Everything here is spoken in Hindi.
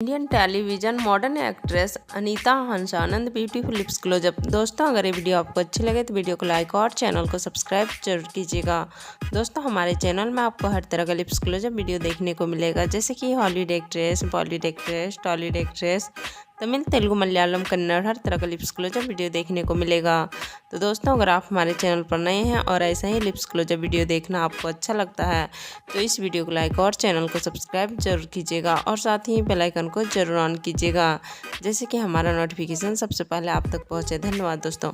Indian television modern actress Anita Hansanand beautiful lips closeup. दोस्तों अगर ये वीडियो आपको अच्छी लगे तो वीडियो को लाइक और चैनल को सब्सक्राइब जरूर कीजिएगा। दोस्तों हमारे चैनल में आपको हर तरह का लिप्स क्लोजअप वीडियो देखने को मिलेगा, जैसे कि Hollywood actress, Bollywood actress, Tollywood actress, Tamil, Telugu, Malayalam, Kannada, हर तरह का लिप्स क्लोजअप वीडियो देखने को मिलेगा। तो दोस्तों अगर आप हमारे चैनल पर नए हैं और ऐसा ही लिप्स क्लोजअप वीडियो देखना आपको अच्छा लगता है तो इस वीडियो को लाइक और चैनल को सब्सक्राइब जरूर कीजिएगा और साथ ही बेल आइकन को जरूर ऑन कीजिएगा, जैसे कि हमारा नोटिफिकेशन सबसे पहले आप तक पहुंचे। धन्यवाद दोस्तों।